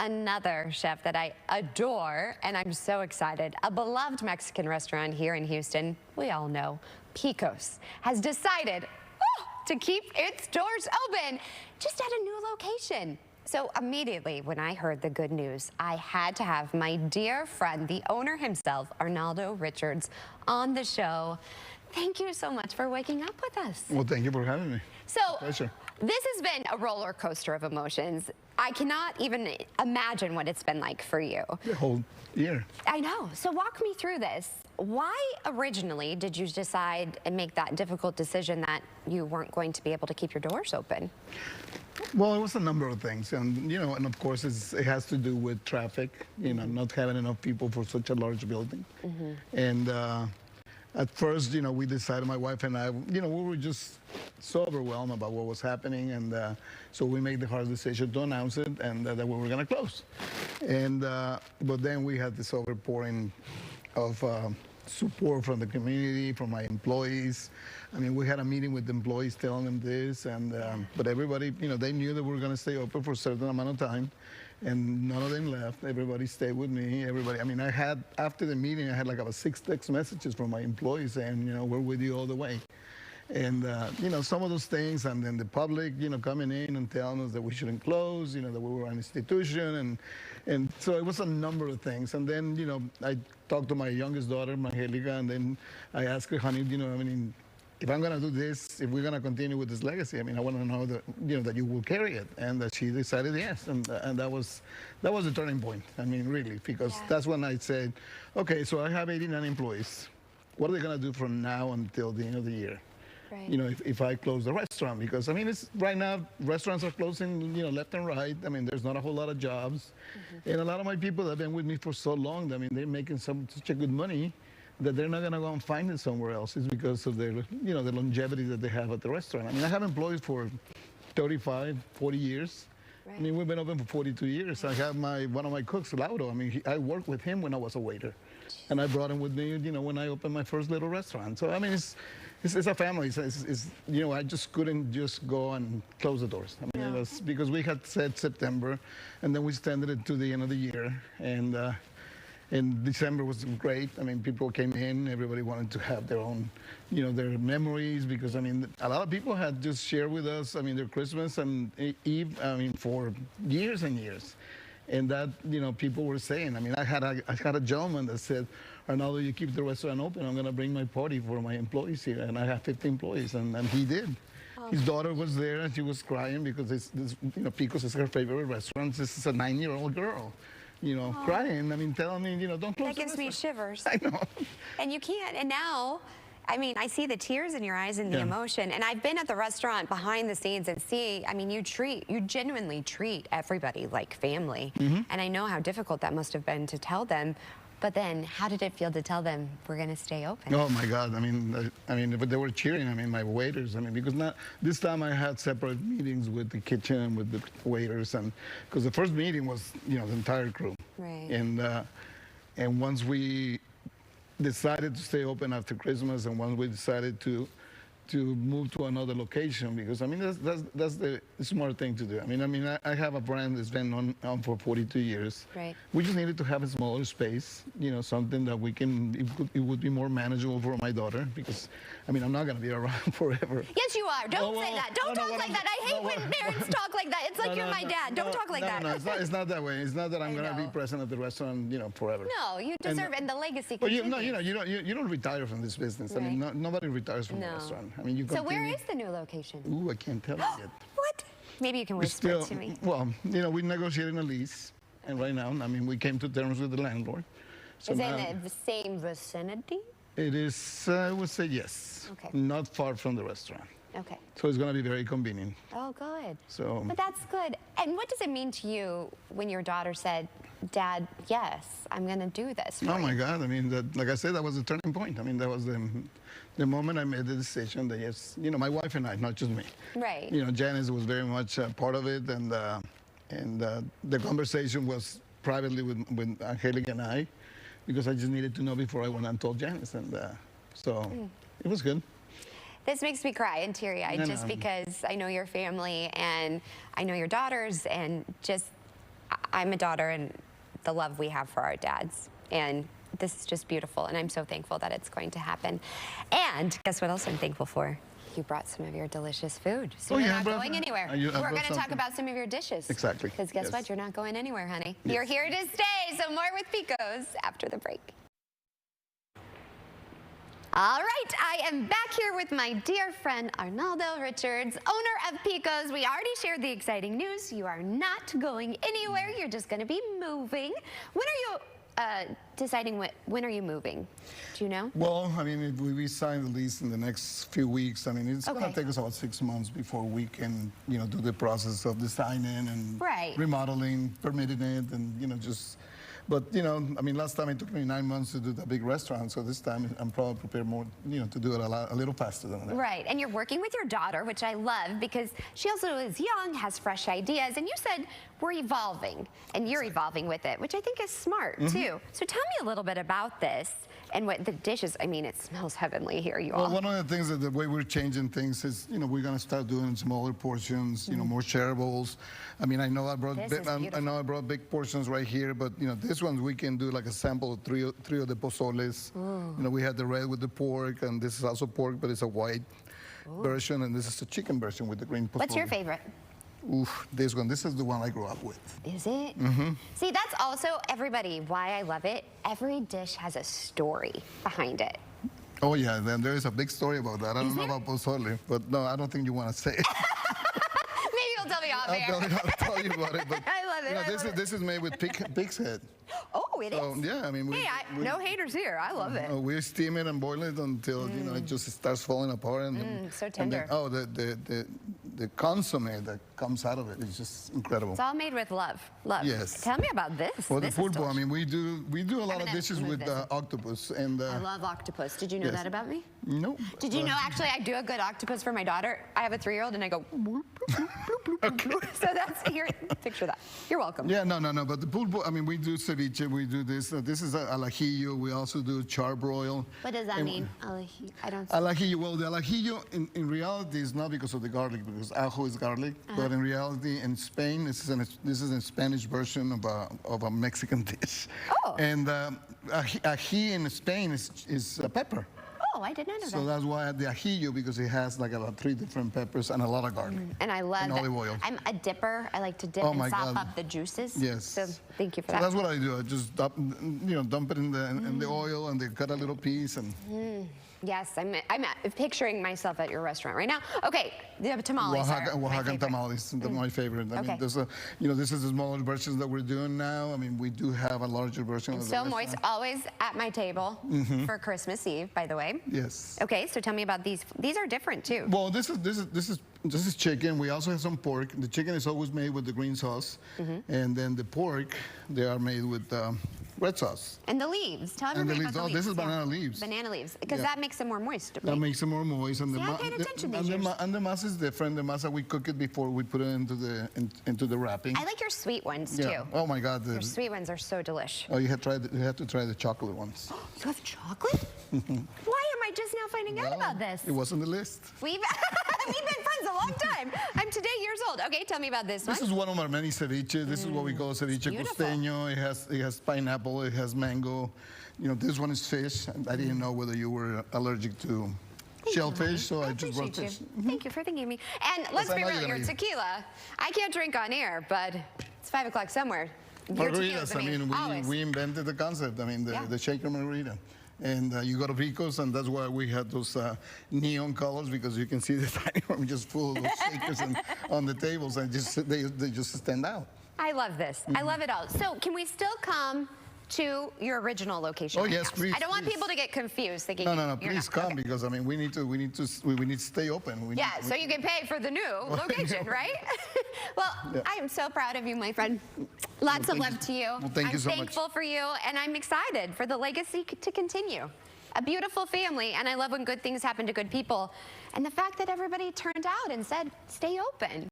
another chef that I adore, and I'm so excited. A beloved Mexican restaurant here in Houston, we all know, Picos, has decided to keep its doors open, just at a new location. So immediately when I heard the good news, I had to have my dear friend, the owner himself, Arnaldo Richards, on the show. Thank you so much for waking up with us. Well, thank you for having me. So, pleasure. This has been a roller coaster of emotions. I cannot even imagine what it's been like for you. The whole year. I know. So walk me through this. Why originally did you decide and make that difficult decision that you weren't going to be able to keep your doors open? Well, it was a number of things, and and of course it has to do with traffic. Not having enough people for such a large building, and at first, we decided, my wife and I, we were just so overwhelmed about what was happening, and so we made the hard decision to announce it and that we were going to close. And but then we had this overpouring of support from the community, from my employees. I mean, we had a meeting with the employees telling them this, and but everybody, they knew that we were going to stay open for a certain amount of time, and none of them left. Everybody stayed with me. Everybody. I mean, after the meeting, I had like about 6 text messages from my employees saying, we're with you all the way. And some of those things, and then the public, coming in and telling us that we shouldn't close, that we were an institution, and so it was a number of things. And then, I talked to my youngest daughter, Angelica, and then I asked her, honey, if I'm going to do this, if we're going to continue with this legacy, I want to know that, that you will carry it. And that she decided yes. And that was the turning point. Really, because that's when I said, okay, so I have 89 employees. What are they going to do from now until the end of the year? Right. If I close the restaurant, because it's right now restaurants are closing, left and right. There's not a whole lot of jobs, and a lot of my people that have been with me for so long. They're making such a good money that they're not going to go and find it somewhere else. It's because of their, the longevity that they have at the restaurant. I have employees for 35, 40 years. Right. We've been open for 42 years. I have one of my cooks, Lauro. I worked with him when I was a waiter, and I brought him with me, when I opened my first little restaurant. So it's a family. I just couldn't just go and close the doors. It was because we had said September, and then we extended it to the end of the year. And December was great. People came in. Everybody wanted to have their own, their memories, because a lot of people had just shared with us, their Christmas and Eve, for years and years. And that, people were saying, I had a gentleman that said, Arnaldo, you keep the restaurant open, I'm going to bring my party for my employees here. And I have 50 employees, and he did. His daughter was there, and she was crying because Picos is her favorite restaurant. This is a 9-year-old girl, crying. Telling me, don't close. That gives me shivers. I know. And you can't. And now, I see the tears in your eyes and the emotion. And I've been at the restaurant behind the scenes and see, you genuinely treat everybody like family. And I know how difficult that must have been to tell them. But then, how did it feel to tell them we're going to stay open? Oh my God! But they were cheering. My waiters. Because this time I had separate meetings with the kitchen and with the waiters, and because the first meeting was, the entire crew. Right. And once we decided to stay open after Christmas, and once we decided to move to another location, because that's the smart thing to do. I have a brand that's been on for 42 years. Right. We just needed to have a smaller space, something that it would be more manageable for my daughter, because I'm not going to be around forever. Yes, you are. Don't say that. Don't talk like that. I hate when parents talk like that. It's like you're my dad. Don't talk like that. No, it's not that way. It's not that I'm going to be present at the restaurant, forever. No, you deserve, and the legacy continues. But you don't retire from this business. Right. Nobody retires from the restaurant. So where is the new location? Ooh, I can't tell you yet. What? Maybe you can whisper it to me. Well, we're negotiating a lease, and right now, we came to terms with the landlord. So is it in the same vicinity? It is, I would say yes. Okay. Not far from the restaurant. Okay. So it's going to be very convenient. Oh, good. So. But that's good. And what does it mean to you when your daughter said, Dad, yes, I'm going to do this for you? my God, like I said, that was the turning point. That was the moment I made the decision that yes, my wife and I, not just me. Right. Janice was very much part of it, and the conversation was privately with Angelica and I, because I just needed to know before I went and told Janice, and so it was good. This makes me cry and teary-eyed just because I know your family and I know your daughters, and just I'm a daughter, and the love we have for our dads. And this is just beautiful, and I'm so thankful that it's going to happen. And guess what else I'm thankful for? You brought some of your delicious food, so you're not going anywhere. We're going to talk about some of your dishes. Exactly. Because guess what? You're not going anywhere, honey. Yes. You're here to stay. So more with Picos after the break. All right, I am back here with my dear friend Arnaldo Richards, owner of Picos. We already shared the exciting news. You are not going anywhere. You're just going to be moving. When are you deciding when are you moving? Do you know? Well, I mean, if we sign the lease in the next few weeks, I mean, it's going to take us about 6 months before we can, you know, do the process of designing and remodeling, permitting it, and, you know, just... But, you know, I mean, last time it took me 9 months to do the big restaurant, so this time I'm probably prepared more, you know, to do it a little faster than that. Right, and you're working with your daughter, which I love, because she also is young, has fresh ideas, and you said we're evolving, and you're evolving with it, which I think is smart, too. So tell me a little bit about this and what the dishes, I mean, it smells heavenly here, you all. Well, one of the things that the way we're changing things is, you know, we're going to start doing smaller portions, you know, more shareables. I mean, I know I brought big portions right here, but, you know, this one we can do like a sample of three of the pozoles. You know, we had the red with the pork, and this is also pork, but it's a white version, and this is a chicken version with the green pozole. What's your favorite? Oof, this one. This is the one I grew up with. Is it? See, that's also, everybody, why I love it. Every dish has a story behind it. Oh, yeah, then there is a big story about that. I don't know about pozole, but no, I don't think you want to say it. Maybe you'll tell me off air. I'll tell you about it. But, I love it. You know, this is made with pig's head. Oh, it is? Yeah, I mean... no haters here. I love it. We steam it and boil it until, you know, it just starts falling apart. And so tender. And then, the consomme that comes out of it is just incredible. It's all made with love. Love. Yes. Tell me about this. Well, the pulpo, I mean, we do a lot of dishes with octopus. And I love octopus. Did you know that about me? No. Did you know, actually, I do a good octopus for my daughter? I have a 3-year-old, and I go... So that's, here, picture that. You're welcome. Yeah, no. But the pulpo, I mean, we do ceviche, we do this. This is al ajillo. We also do charbroil. What does that mean? Al ajillo? I don't... Al ajillo, well, the al ajillo, in reality, is not because of the garlic, because ajo is garlic. But in reality, in Spain, this is a Spanish version of a Mexican dish. Oh. And ají in Spain is pepper. Oh, I did not know that. So that's why the ajillo, because it has like about 3 different peppers and a lot of garlic. And I love and olive oil. I'm a dipper. I like to dip and sop up the juices. Yes. So thank you for that. That's what I do. I just dump it in the oil, and they cut a little piece and. Yes, I'm picturing myself at your restaurant right now. Okay, the tamales Oaxacan tamales, my favorite. I mean, there's this is the smaller versions that we're doing now. I mean, we do have a larger version. And so moist, always at my table for Christmas Eve, by the way. Yes. Okay, so tell me about these. These are different too. Well, this is chicken. We also have some pork. The chicken is always made with the green sauce, and then the pork, they are made with red sauce. And the leaves. Tell everybody about the leaves. This is banana leaves. Banana leaves, because that makes them more moist. That makes them more moist. And I paid attention these years. And the masa is different. The masa, we cook it before we put it into the wrapping. I like your sweet ones too. Oh my God. Your sweet ones are so delish. Oh, you have to try the chocolate ones. You have chocolate? Why am I just now finding out about this? It wasn't the list. We've been friends a long time. I'm today years old. Okay, tell me about this one. This is one of our many ceviche. This is what we call ceviche costeño. It has pineapple. It has mango. You know, this one is fish. I didn't know whether you were allergic to shellfish, so I just brought fish. Thank you for thinking of me. And let's be real, your tequila, I can't drink on air, but it's 5 o'clock somewhere. Margaritas, I mean, we invented the concept. I mean, the shaker margarita. And you go to Picos, and that's why we had those neon colors, because you can see the dining room just full of those shakers on the tables, and they just stand out. I love this. I love it all. So can we still come to your original location? Oh, yes, please. I don't want people to get confused thinking. No, please come, because I mean we need to stay open. So you can pay for the new location, right? Well, I am so proud of you, my friend. Lots of love to you. Well, thank you so much. I'm thankful for you, and I'm excited for the legacy to continue. A beautiful family, and I love when good things happen to good people. And the fact that everybody turned out and said, stay open.